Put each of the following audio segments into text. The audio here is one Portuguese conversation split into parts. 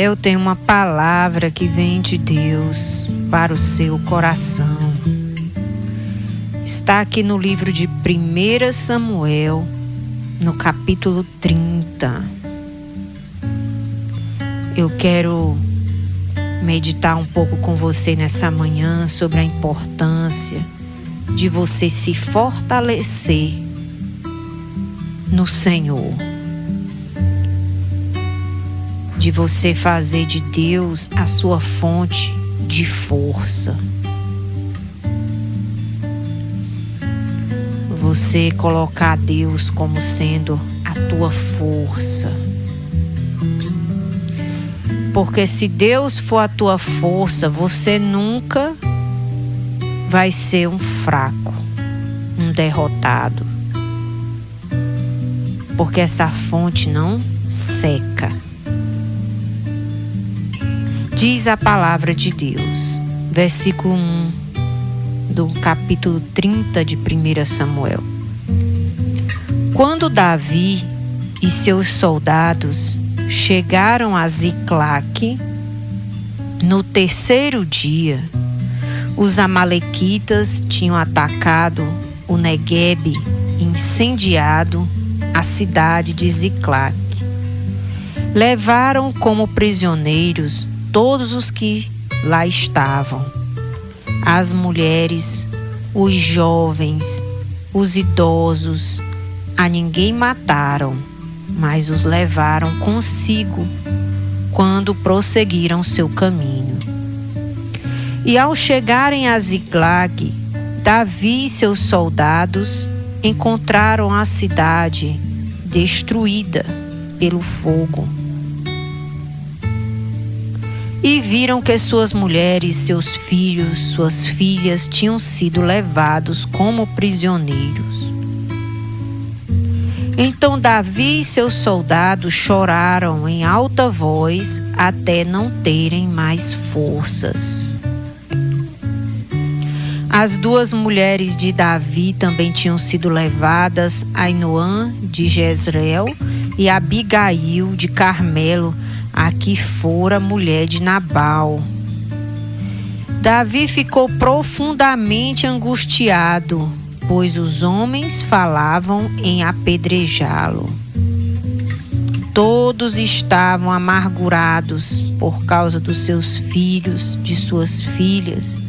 Eu tenho uma palavra que vem de Deus para o seu coração. Está aqui no livro de 1 Samuel, no capítulo 30. Eu quero meditar um pouco com você nessa manhã sobre a importância de você se fortalecer no Senhor. De você fazer de Deus a sua fonte de força. Você colocar Deus como sendo a tua força. Porque se Deus for a tua força, você nunca vai ser um fraco, um derrotado. Porque essa fonte não seca. Diz a palavra de Deus, versículo 1 do capítulo 30 de 1 Samuel. Quando Davi e seus soldados chegaram a Ziclague, no terceiro dia, os amalequitas tinham atacado o Neguebe e incendiado a cidade de Ziclague. Levaram como prisioneiros todos os que lá estavam, as mulheres, os jovens, os idosos, a ninguém mataram, mas os levaram consigo quando prosseguiram seu caminho. E ao chegarem a Ziclague, Davi e seus soldados encontraram a cidade destruída pelo fogo. E viram que suas mulheres, seus filhos, suas filhas tinham sido levados como prisioneiros. Então Davi e seus soldados choraram em alta voz até não terem mais forças. As duas mulheres de Davi também tinham sido levadas, Ainoã de Jezreel e Abigail de Carmelo, a que fora mulher de Nabal. Davi ficou profundamente angustiado, pois os homens falavam em apedrejá-lo. Todos estavam amargurados por causa dos seus filhos, de suas filhas.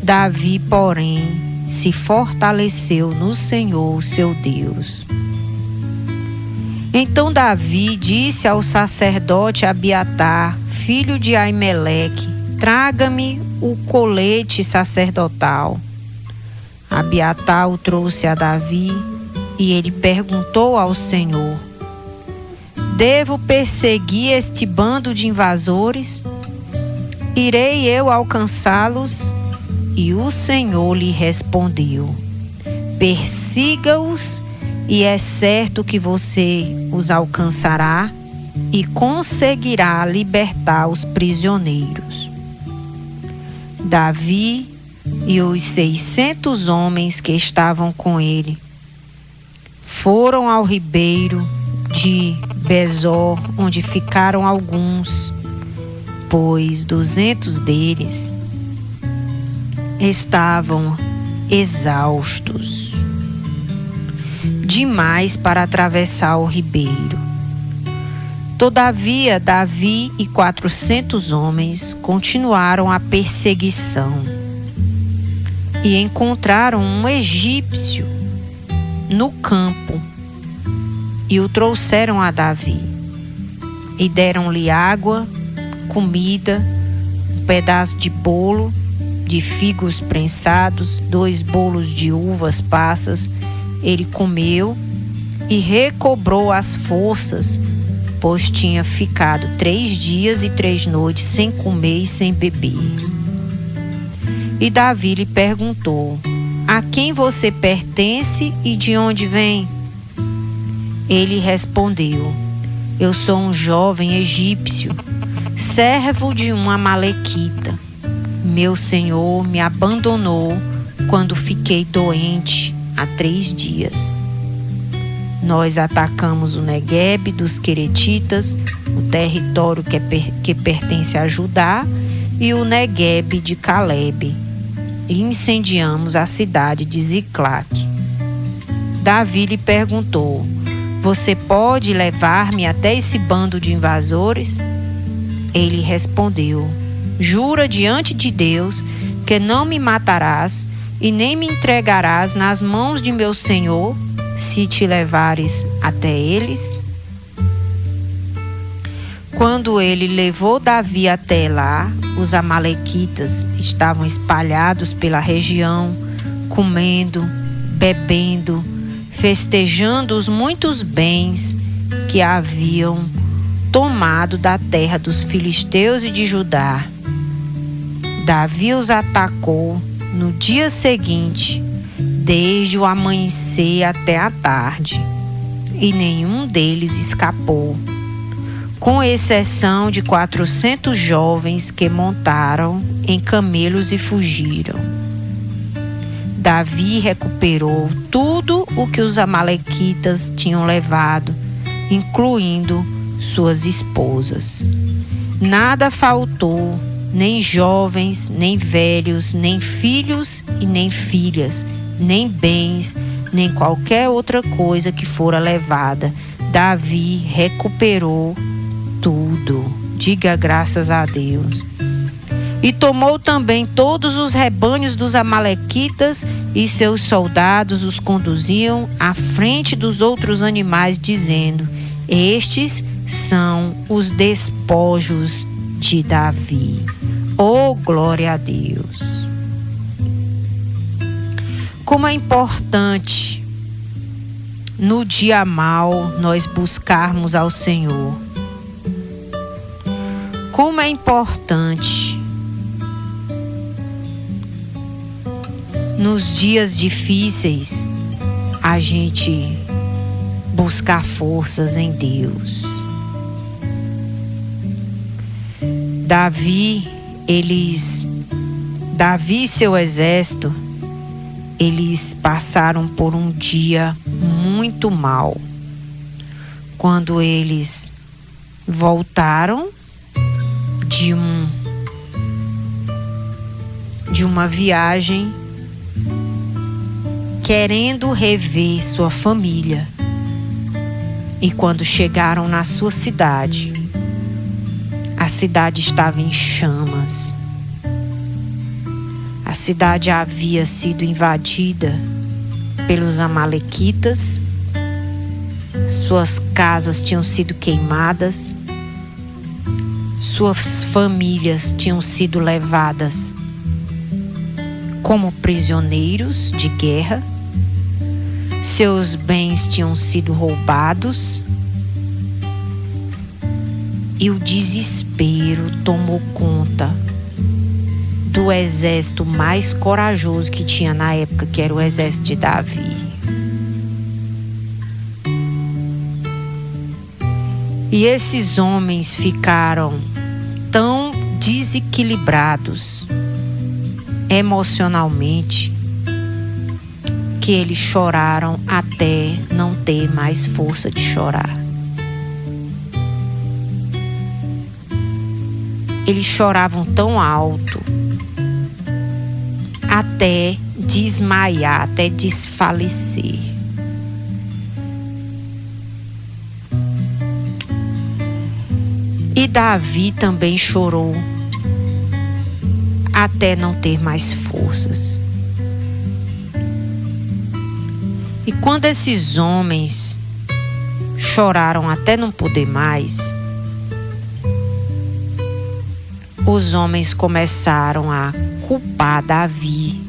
Davi, porém, se fortaleceu no Senhor, seu Deus. Então Davi disse ao sacerdote Abiatar, filho de Aimeleque: traga-me o colete sacerdotal. Abiatar o trouxe a Davi e ele perguntou ao Senhor: devo perseguir este bando de invasores? Irei eu alcançá-los? E o Senhor lhe respondeu: persiga-os, e é certo que você os alcançará e conseguirá libertar os prisioneiros. Davi e os 600 homens que estavam com ele foram ao ribeiro de Besor, onde ficaram alguns, pois 200 deles estavam exaustos demais para atravessar o ribeiro. Todavia, Davi e 400 homens continuaram a perseguição e encontraram um egípcio no campo e o trouxeram a Davi e deram-lhe água, comida, um pedaço de bolo de figos prensados, 2 bolos de uvas passas. Ele comeu e recobrou as forças, pois tinha ficado 3 dias e 3 noites sem comer e sem beber. E Davi lhe perguntou: a quem você pertence e de onde vem? Ele respondeu: eu sou um jovem egípcio, servo de uma amalequita. Meu senhor me abandonou quando fiquei doente há 3 dias. nós atacamos o Neguebe dos Queretitas, o território que pertence a Judá, e o Neguebe de Calebe, e incendiamos a cidade de Ziclague. Davi lhe perguntou: você pode levar-me até esse bando de invasores? Ele respondeu: jura diante de Deus que não me matarás e nem me entregarás nas mãos de meu senhor, se te levares até eles? Quando ele levou Davi até lá, os amalequitas estavam espalhados pela região, comendo, bebendo, festejando os muitos bens que haviam tomado da terra dos filisteus e de Judá. Davi os atacou no dia seguinte, desde o amanhecer até a tarde, e nenhum deles escapou, com exceção de 400 jovens que montaram em camelos e fugiram. Davi recuperou tudo o que os amalequitas tinham levado, incluindo suas esposas. Nada faltou, nem jovens, nem velhos, nem filhos e nem filhas, nem bens, nem qualquer outra coisa que fora levada. Davi recuperou tudo. Diga graças a Deus. E tomou também todos os rebanhos dos amalequitas, e seus soldados os conduziam à frente dos outros animais, dizendo: estes são os despojos de Davi. Oh, glória a Deus! Como é importante no dia mau nós buscarmos ao Senhor. Como é importante nos dias difíceis a gente buscar forças em Deus. Davi e seu exército, eles passaram por um dia muito mau, quando eles voltaram de uma viagem, querendo rever sua família. E quando chegaram na sua cidade, a cidade estava em chamas. A cidade havia sido invadida pelos amalequitas, suas casas tinham sido queimadas, suas famílias tinham sido levadas como prisioneiros de guerra, seus bens tinham sido roubados, e o desespero tomou conta do exército mais corajoso que tinha na época, que era o exército de Davi. E esses homens ficaram tão desequilibrados emocionalmente que eles choraram até não ter mais força de chorar. Eles choravam tão alto até desmaiar, até desfalecer. E Davi também chorou até não ter mais forças. E quando esses homens choraram até não poder mais, os homens começaram a culpar Davi,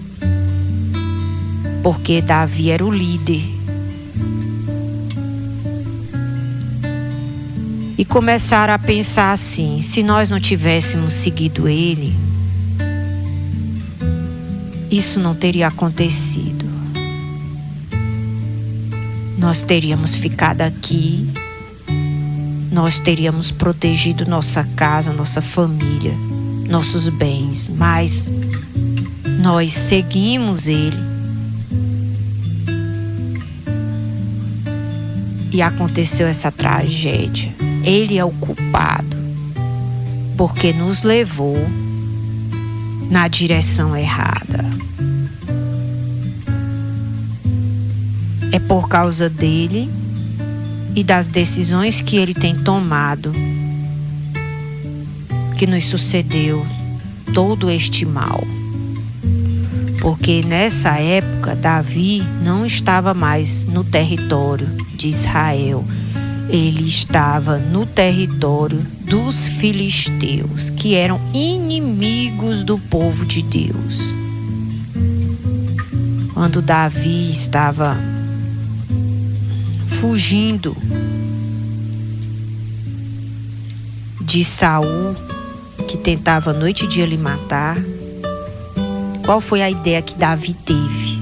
porque Davi era o líder. E começaram a pensar assim: se nós não tivéssemos seguido ele, isso não teria acontecido. Nós teríamos ficado aqui, nós teríamos protegido nossa casa, nossa família, nossos bens, mas nós seguimos ele. e aconteceu essa tragédia. Ele é o culpado, porque nos levou na direção errada. É por causa dele e das decisões que ele tem tomado que nos sucedeu todo este mal. Porque nessa época Davi não estava mais no território de Israel. Ele estava no território dos filisteus, que eram inimigos do povo de Deus. Quando Davi estava fugindo de Saul, que tentava noite e dia lhe matar, qual foi a ideia que Davi teve?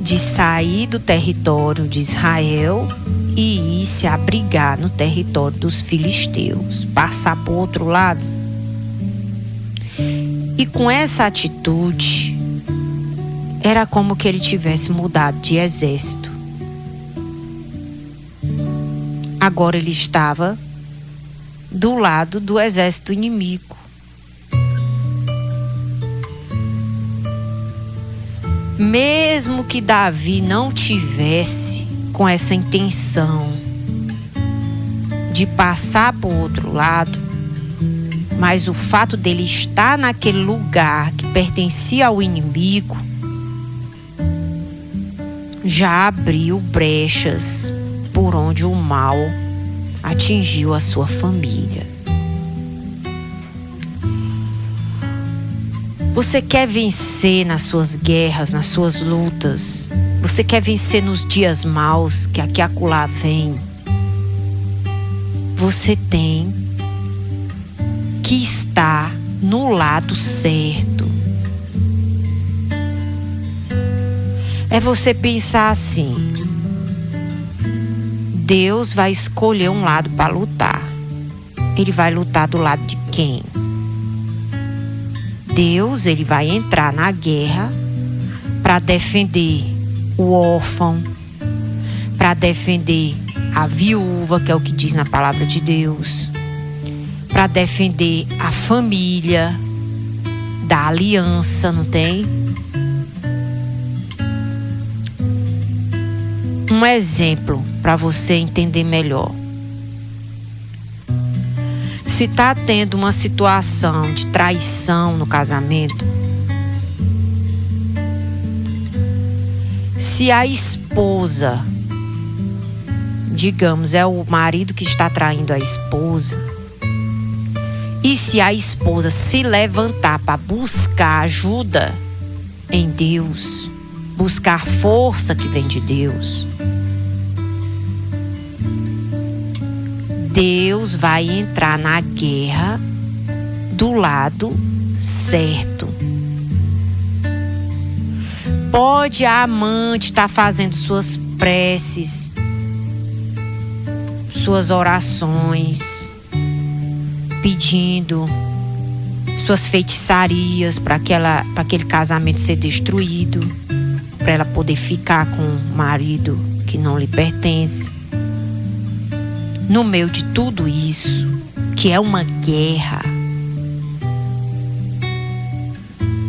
De sair do território de Israel e ir se abrigar no território dos filisteus, passar para o outro lado. E com essa atitude, era como que ele tivesse mudado de exército. Agora ele estava do lado do exército inimigo. Mesmo que Davi não tivesse com essa intenção de passar para o outro lado, mas o fato dele estar naquele lugar que pertencia ao inimigo já abriu brechas por onde o mal atingiu a sua família. Você quer vencer nas suas guerras, nas suas lutas? Você quer vencer nos dias maus que aqui e acolá vem? Você tem que estar no lado certo. É você pensar assim: Deus vai escolher um lado para lutar. Ele vai lutar do lado de quem? Deus, ele vai entrar na guerra para defender o órfão, para defender a viúva, que é o que diz na palavra de Deus, para defender a família da aliança, não tem? Um exemplo para você entender melhor. Se está tendo uma situação de traição no casamento, se a esposa, digamos, é o marido que está traindo a esposa, e se a esposa se levantar para buscar ajuda em Deus, buscar força que vem de Deus, Deus vai entrar na guerra do lado certo. Pode a amante estar fazendo suas preces, suas orações, pedindo suas feitiçarias para aquele casamento ser destruído, para ela poder ficar com um marido que não lhe pertence. No meio de tudo isso, que é uma guerra,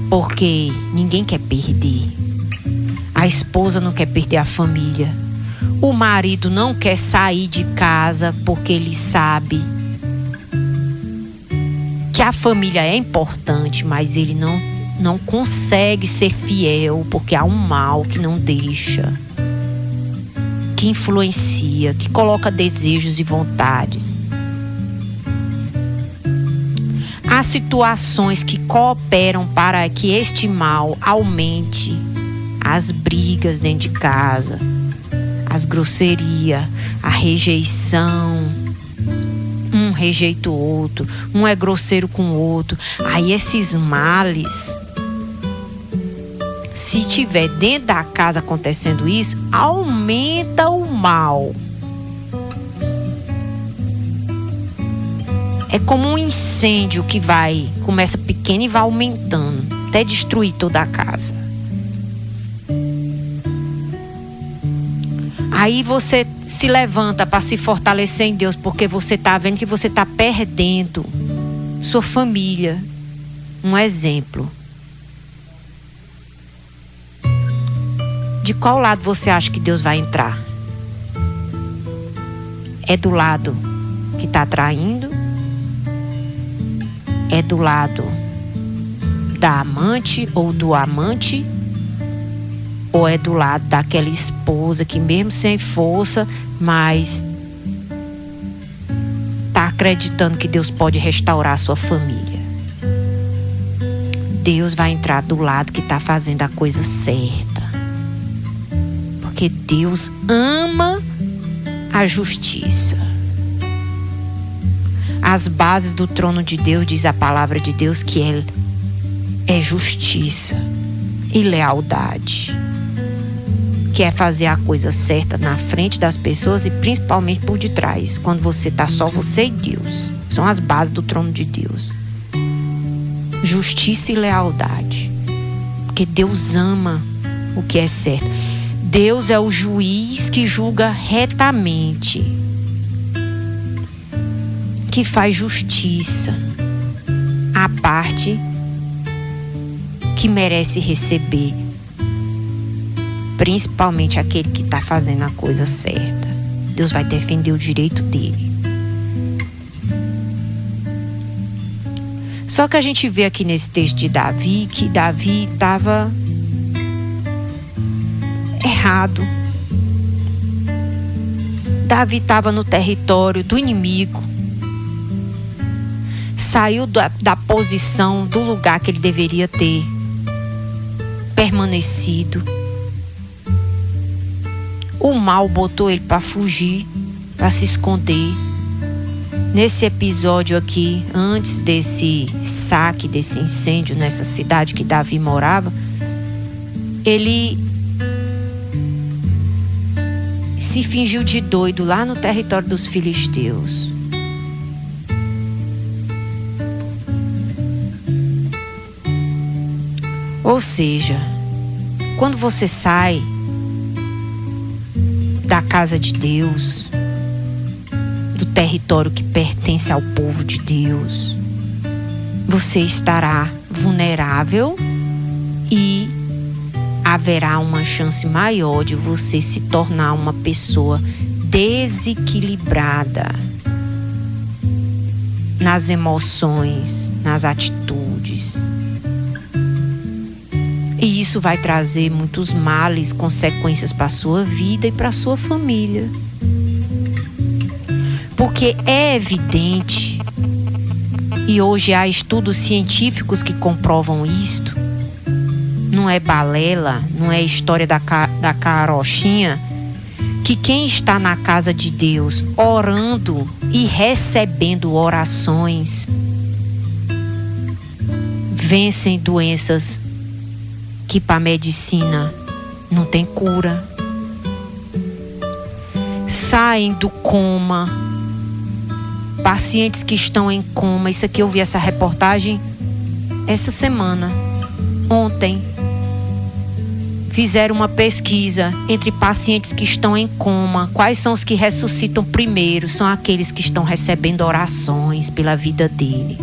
porque ninguém quer perder. A esposa não quer perder a família. O marido não quer sair de casa porque ele sabe que a família é importante, mas ele não consegue ser fiel porque há um mal que não deixa, que influencia, que coloca desejos e vontades. Há situações que cooperam para que este mal aumente: as brigas dentro de casa, as grosserias, a rejeição. Um rejeita o outro, um é grosseiro com o outro. Aí esses males, se tiver dentro da casa acontecendo isso, aumenta o mal. É como um incêndio que começa pequeno e vai aumentando, até destruir toda a casa. Aí você se levanta para se fortalecer em Deus, porque você está vendo que você está perdendo sua família. Um exemplo. De qual lado você acha que Deus vai entrar? É do lado que está traindo? É do lado da amante ou do amante? Ou é do lado daquela esposa que mesmo sem força, mas está acreditando que Deus pode restaurar a sua família? Deus vai entrar do lado que está fazendo a coisa certa. Porque Deus ama a justiça. As bases do trono de Deus, diz a palavra de Deus, que é justiça e lealdade. Que é fazer a coisa certa na frente das pessoas e principalmente por detrás, quando você está só você e Deus. São as bases do trono de Deus. Justiça e lealdade. Porque Deus ama o que é certo. Deus é o juiz que julga retamente, que faz justiça à parte que merece receber, principalmente aquele que está fazendo a coisa certa. Deus vai defender o direito dele. Só que a gente vê aqui nesse texto de Davi, que Davi estava errado. Davi estava no território do inimigo. Saiu da posição, do lugar que ele deveria ter permanecido. O mal botou ele para fugir, para se esconder. Nesse episódio aqui, antes desse saque, desse incêndio nessa cidade que Davi morava, ele se fingiu de doido lá no território dos filisteus. Ou seja, quando você sai da casa de Deus, do território que pertence ao povo de Deus, você estará vulnerável e haverá uma chance maior de você se tornar uma pessoa desequilibrada nas emoções, nas atitudes. E isso vai trazer muitos males, consequências para a sua vida e para a sua família. Porque é evidente, e hoje há estudos científicos que comprovam isto, não é balela, não é história da carochinha, que quem está na casa de Deus orando e recebendo orações vencem doenças que para a medicina não tem cura. Saem do coma. Pacientes que estão em coma. Isso aqui eu vi essa reportagem essa semana. Ontem. Fizeram uma pesquisa entre pacientes que estão em coma. Quais são os que ressuscitam primeiro? São aqueles que estão recebendo orações pela vida dele.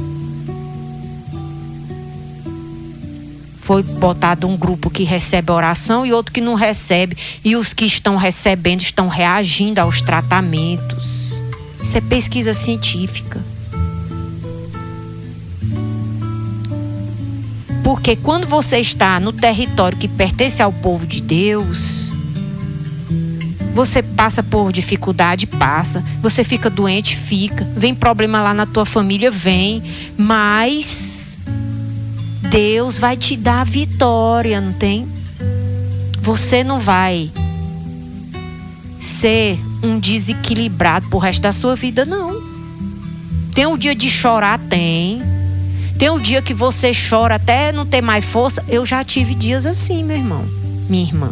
Foi botado um grupo que recebe oração e outro que não recebe. E os que estão recebendo estão reagindo aos tratamentos. Isso é pesquisa científica. Porque quando você está no território que pertence ao povo de Deus, você passa por dificuldade, passa. Você fica doente, fica. Vem problema lá na tua família, vem. Mas Deus vai te dar a vitória, não tem? Você não vai ser um desequilibrado pro resto da sua vida, não. Tem um dia de chorar, tem. Tem um dia que você chora até não ter mais força. Eu já tive dias assim, meu irmão, minha irmã.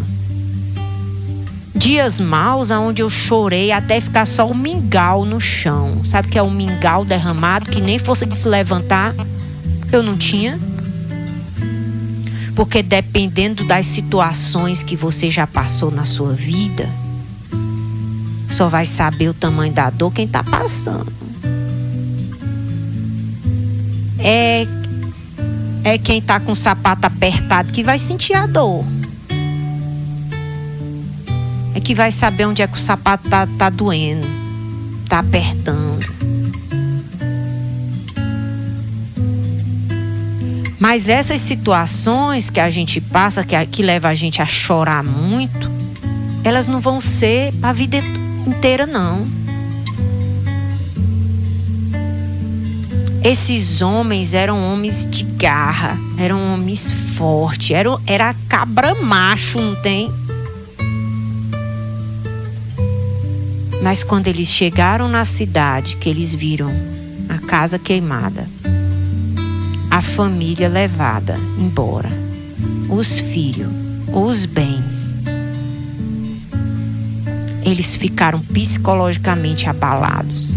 Dias maus onde eu chorei até ficar só um mingau no chão. Sabe o que é um mingau derramado, que nem força de se levantar eu não tinha? Porque dependendo das situações que você já passou na sua vida, Só vai saber o tamanho da dor quem está passando. É quem está com o sapato apertado que vai sentir a dor. É que vai saber onde é que o sapato tá doendo, tá apertando. Mas essas situações que a gente passa, que leva a gente a chorar muito, elas não vão ser a vida inteira, não. Esses homens eram homens de garra, eram homens fortes, era cabra macho, não tem? Mas quando eles chegaram na cidade, que eles viram a casa queimada, a família levada embora, os filhos, os bens, eles ficaram psicologicamente abalados,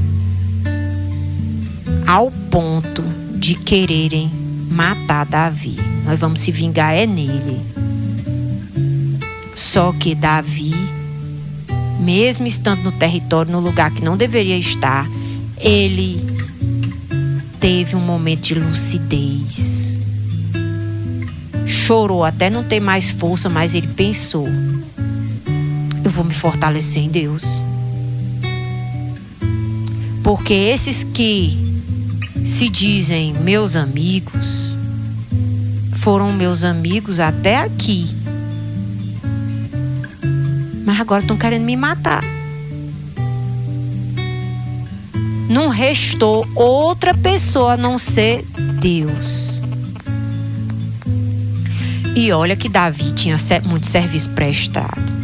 ao ponto de quererem matar Davi. Nós vamos se vingar nele. Só que Davi, mesmo estando no território, no lugar que não deveria estar, ele teve um momento de lucidez. Chorou até não ter mais força, mas ele pensou: eu vou me fortalecer em Deus. Porque esses que se dizem meus amigos, foram meus amigos até aqui, mas agora estão querendo me matar. Não restou outra pessoa a não ser Deus. E olha que Davi tinha muito serviço prestado.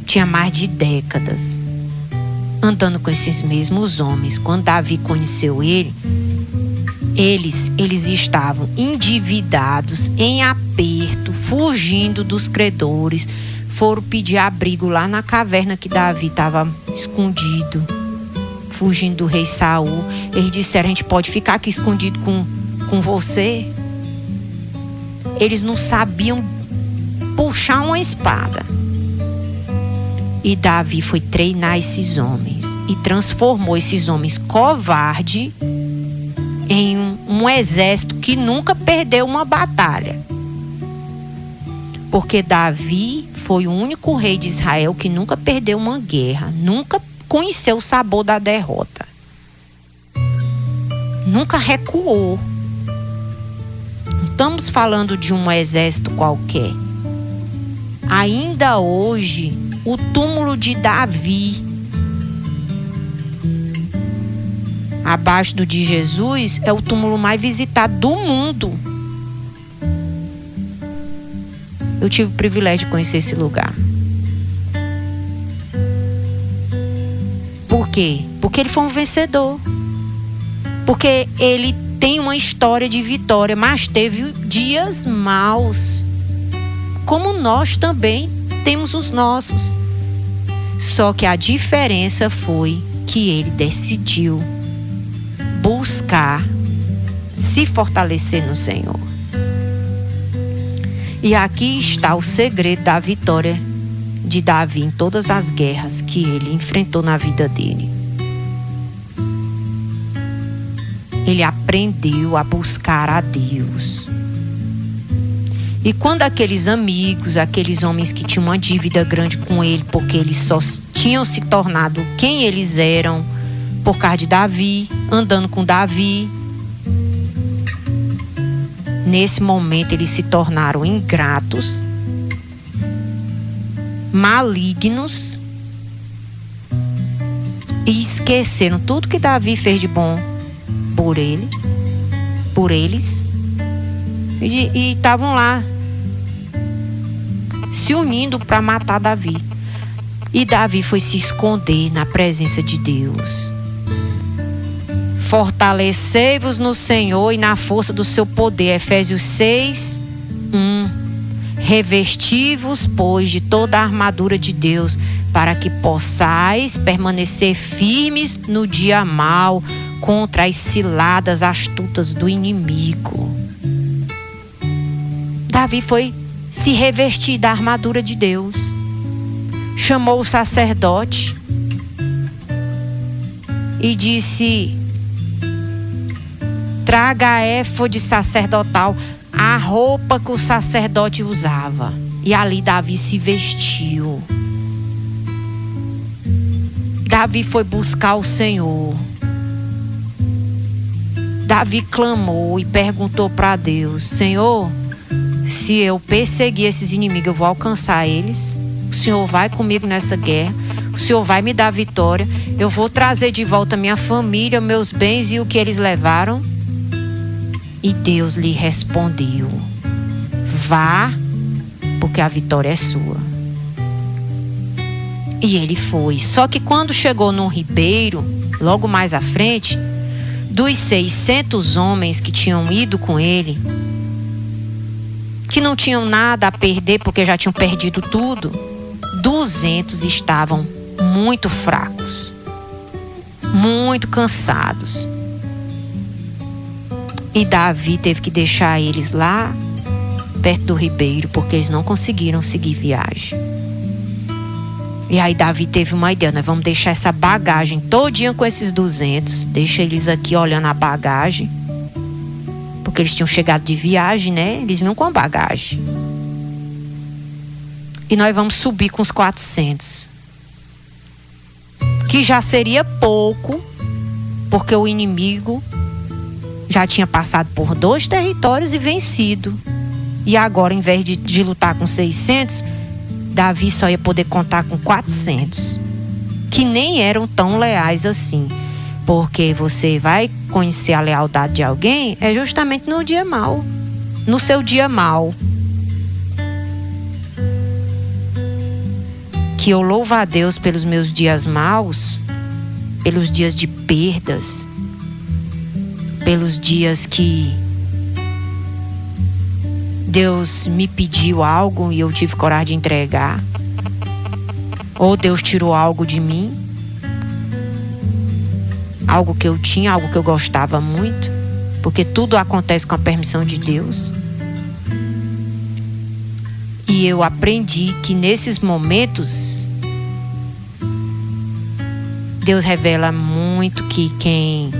Tinha mais de décadas andando com esses mesmos homens. Quando Davi conheceu eles estavam endividados, em aperto, fugindo dos credores. Foram pedir abrigo lá na caverna que Davi estava escondido, fugindo do rei Saul. Eles disseram: a gente pode ficar aqui escondido com você? Eles não sabiam puxar uma espada. E Davi foi treinar esses homens e transformou esses homens covardes em um exército que nunca perdeu uma batalha. Porque Davi foi o único rei de Israel que nunca perdeu uma guerra, nunca conheceu o sabor da derrota, nunca recuou. Não estamos falando de um exército qualquer. Ainda hoje, o túmulo de Davi, abaixo do de Jesus, é o túmulo mais visitado do mundo. Eu tive o privilégio de conhecer esse lugar. Por quê? Porque ele foi um vencedor. Porque ele tem uma história de vitória, mas teve dias maus, como nós também temos os nossos. Só que a diferença foi que ele decidiu buscar se fortalecer no Senhor. E aqui está o segredo da vitória de Davi em todas as guerras que ele enfrentou na vida dele. Ele aprendeu a buscar a Deus. E quando aqueles amigos, aqueles homens que tinham uma dívida grande com ele, porque eles só tinham se tornado quem eles eram por causa de Davi, andando com Davi, nesse momento eles se tornaram ingratos, malignos e esqueceram tudo que Davi fez de bom por eles, e estavam lá se unindo para matar Davi. E Davi foi se esconder na presença de Deus. Fortalecei-vos no Senhor e na força do seu poder. Efésios 6, 1. Revesti-vos, pois, de toda a armadura de Deus, para que possais permanecer firmes no dia mau, contra as ciladas astutas do inimigo. Davi foi se revestir da armadura de Deus. chamou o sacerdote e disse: traga a éfode sacerdotal, a roupa que o sacerdote usava. E ali Davi se vestiu. Davi foi buscar o Senhor. Davi clamou e perguntou para Deus: Senhor, se eu perseguir esses inimigos, eu vou alcançar eles? O Senhor vai comigo nessa guerra? O Senhor vai me dar vitória? Eu vou trazer de volta minha família, meus bens e o que eles levaram? E Deus lhe respondeu: vá, porque a vitória é sua. E ele foi. Só que quando chegou num ribeiro, logo mais à frente, dos 600 homens que tinham ido com ele, que não tinham nada a perder porque já tinham perdido tudo, 200 estavam muito fracos, muito cansados. E Davi teve que deixar eles lá perto do ribeiro, porque eles não conseguiram seguir viagem. E aí Davi teve uma ideia: nós vamos deixar essa bagagem todinha com esses 200, deixa eles aqui olhando a bagagem, porque eles tinham chegado de viagem, né? Eles vinham com a bagagem. E nós vamos subir com os 400, que já seria pouco, porque o inimigo já tinha passado por 2 territórios e vencido. E agora, em vez de lutar com 600, Davi só ia poder contar com 400, que nem eram tão leais assim. Porque você vai conhecer a lealdade de alguém é justamente no dia mau, no seu dia mau. Que eu louvo a Deus pelos meus dias maus, pelos dias de perdas, pelos dias que Deus me pediu algo e eu tive coragem de entregar, ou Deus tirou algo de mim, algo que eu tinha, algo que eu gostava muito, porque tudo acontece com a permissão de Deus. E eu aprendi que nesses momentos Deus revela muito que quem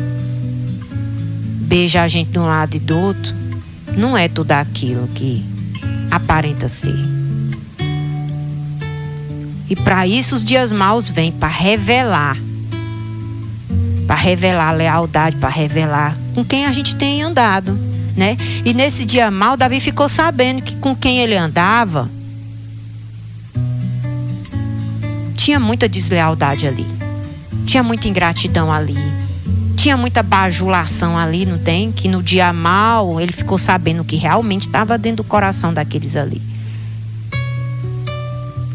beija a gente de um lado e do outro não é tudo aquilo que aparenta ser. E para isso os dias maus vêm, para revelar a lealdade, para revelar com quem a gente tem andado, né? E nesse dia mau, Davi ficou sabendo que com quem ele andava tinha muita deslealdade ali, tinha muita ingratidão ali, tinha muita bajulação ali, não tem? Que no dia mau ele ficou sabendo que realmente estava dentro do coração daqueles ali.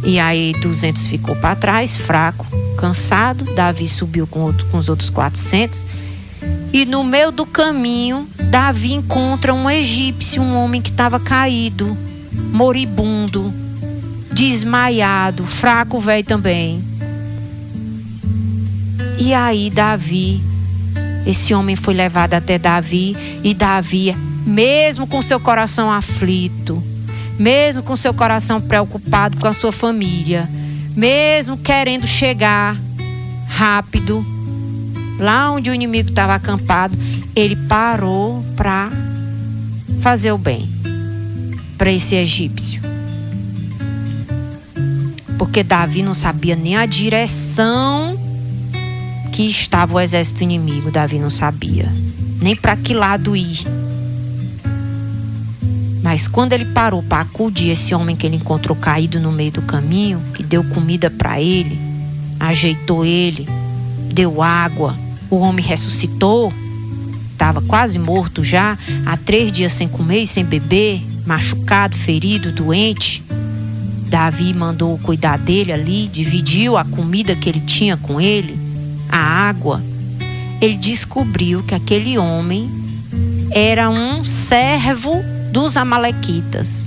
E aí 200 ficou para trás, fraco, cansado. Davi subiu com os outros 400. E no meio do caminho, Davi encontra um egípcio, um homem que estava caído, moribundo, desmaiado, fraco velho também. E aí Davi, esse homem foi levado até Davi, e Davi, mesmo com seu coração aflito, mesmo com seu coração preocupado com a sua família, mesmo querendo chegar rápido lá onde o inimigo estava acampado, ele parou para fazer o bem para esse egípcio. Porque Davi não sabia nem a direção que estava o exército inimigo. Davi não sabia nem para que lado ir. Mas quando ele parou para acudir esse homem que ele encontrou caído no meio do caminho, que deu comida para ele, ajeitou ele, deu água, o homem ressuscitou, estava quase morto já, há 3 dias sem comer e sem beber, machucado, ferido, doente. Davi mandou cuidar dele ali, dividiu a comida que ele tinha com ele, a água. Ele descobriu que aquele homem era um servo dos amalequitas,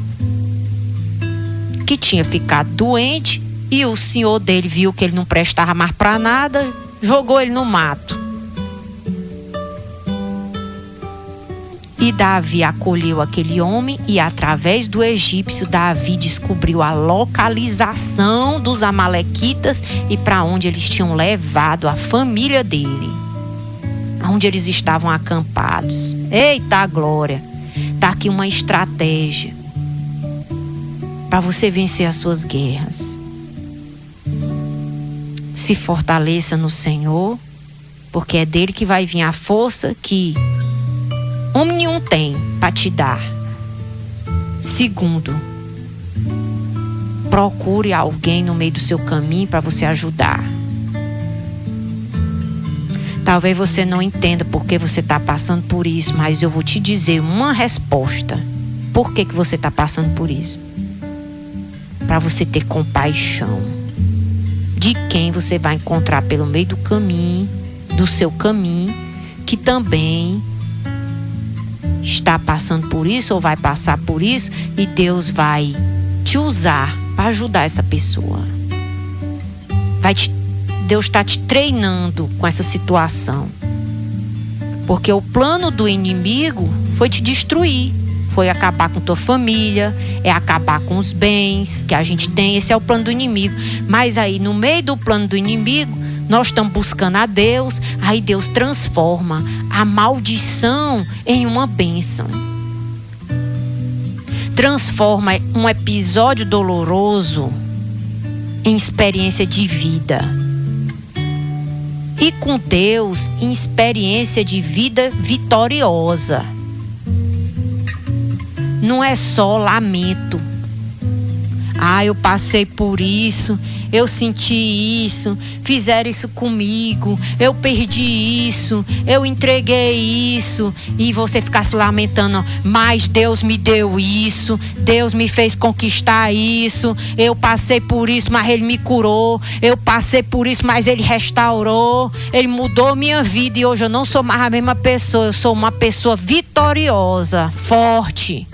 que tinha ficado doente, e o senhor dele viu que ele não prestava mais para nada, jogou ele no mato. E Davi acolheu aquele homem e através do egípcio Davi descobriu a localização dos amalequitas e para onde eles tinham levado a família dele. Onde eles estavam acampados. Eita glória! Tá aqui uma estratégia para você vencer as suas guerras. Se fortaleça no Senhor, porque é dele que vai vir a força que homem nenhum tem para te dar. Segundo, procure alguém no meio do seu caminho para você ajudar. Talvez você não entenda por que você está passando por isso, mas eu vou te dizer uma resposta. Por que você está passando por isso? Para você ter compaixão de quem você vai encontrar pelo meio do caminho, do seu caminho, que também está passando por isso ou vai passar por isso, e Deus vai te usar para ajudar essa pessoa. Deus está te treinando com essa situação. Porque o plano do inimigo foi te destruir. Foi acabar com tua família, é acabar com os bens que a gente tem. Esse é o plano do inimigo. Mas aí no meio do plano do inimigo, nós estamos buscando a Deus. Aí Deus transforma a maldição em uma bênção. Transforma um episódio doloroso em experiência de vida. E com Deus, em experiência de vida vitoriosa. Não é só lamento. Eu passei por isso, eu senti isso, fizeram isso comigo, eu perdi isso, eu entreguei isso, e você ficar se lamentando, mas Deus me deu isso, Deus me fez conquistar isso, eu passei por isso, mas Ele me curou, eu passei por isso, mas Ele restaurou, Ele mudou minha vida e hoje eu não sou mais a mesma pessoa, eu sou uma pessoa vitoriosa, forte,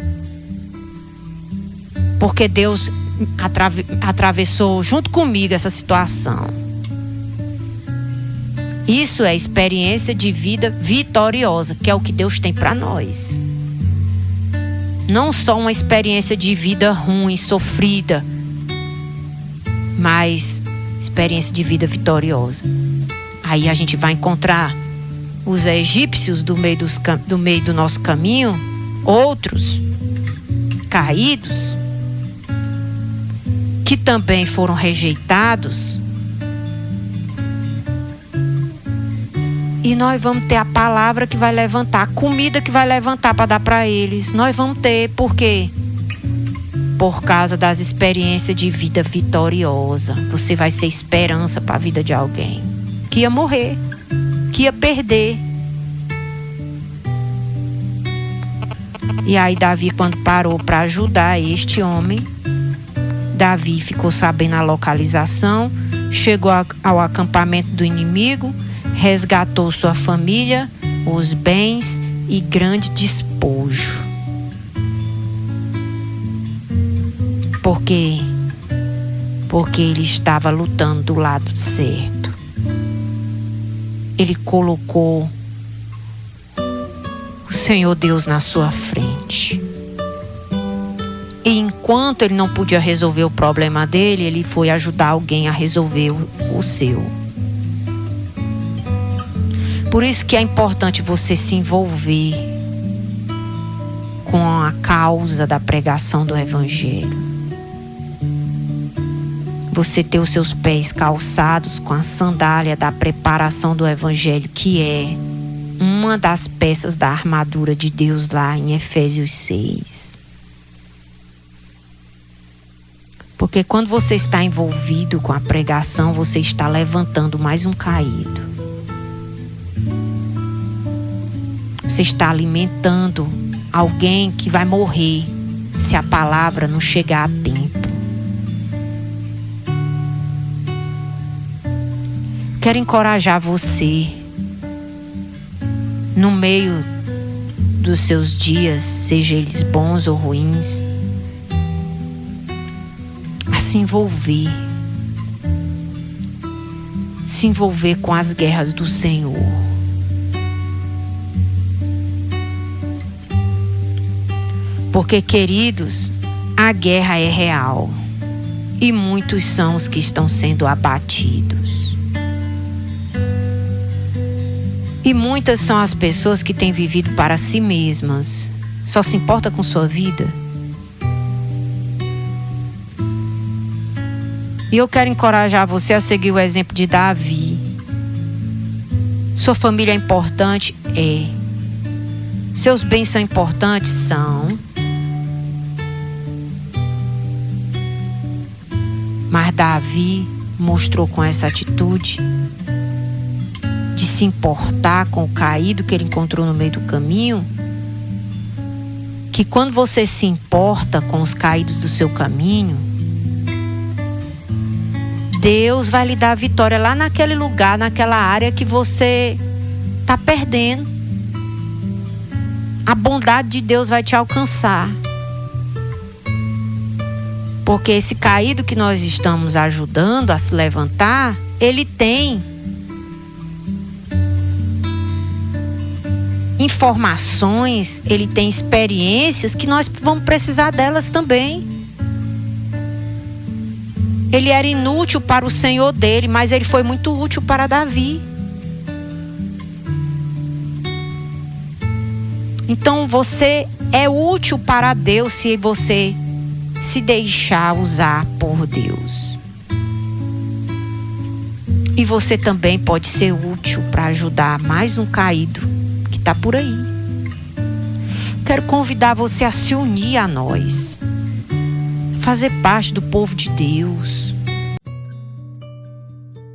porque Deus atravessou junto comigo essa situação. Isso é experiência de vida vitoriosa, que é o que Deus tem para nós. Não só uma experiência de vida ruim, sofrida, mas experiência de vida vitoriosa. Aí a gente vai encontrar os egípcios do meio do nosso caminho, outros caídos, que também foram rejeitados, e nós vamos ter a palavra que vai levantar, a comida que vai levantar para dar para eles. Nós vamos ter, por quê? Por causa das experiências de vida vitoriosa. Você vai ser esperança para a vida de alguém que ia morrer, que ia perder. E aí Davi, quando parou para ajudar este homem, Davi ficou sabendo a localização, chegou ao acampamento do inimigo, resgatou sua família, os bens e grande despojo. Por quê? Porque ele estava lutando do lado certo. Ele colocou o Senhor Deus na sua frente. E enquanto ele não podia resolver o problema dele, ele foi ajudar alguém a resolver o seu. Por isso que é importante você se envolver com a causa da pregação do Evangelho. Você ter os seus pés calçados com a sandália da preparação do Evangelho, que é uma das peças da armadura de Deus lá em Efésios 6. Porque quando você está envolvido com a pregação, você está levantando mais um caído. Você está alimentando alguém que vai morrer se a palavra não chegar a tempo. Quero encorajar você, no meio dos seus dias, seja eles bons ou ruins, se envolver com as guerras do Senhor. Porque, queridos, a guerra é real e muitos são os que estão sendo abatidos. E muitas são as pessoas que têm vivido para si mesmas, só se importa com sua vida. E eu quero encorajar você a seguir o exemplo de Davi. Sua família é importante? É. Seus bens são importantes? São. Mas Davi mostrou com essa atitude de se importar com o caído que ele encontrou no meio do caminho, que quando você se importa com os caídos do seu caminho, Deus vai lhe dar a vitória lá naquele lugar, naquela área que você está perdendo. A bondade de Deus vai te alcançar. Porque esse caído que nós estamos ajudando a se levantar, ele tem informações, ele tem experiências que nós vamos precisar delas também. Ele era inútil para o Senhor dele, mas ele foi muito útil para Davi. Então você é útil para Deus se você se deixar usar por Deus. E você também pode ser útil para ajudar mais um caído que está por aí. Quero convidar você a se unir a nós, fazer parte do povo de Deus.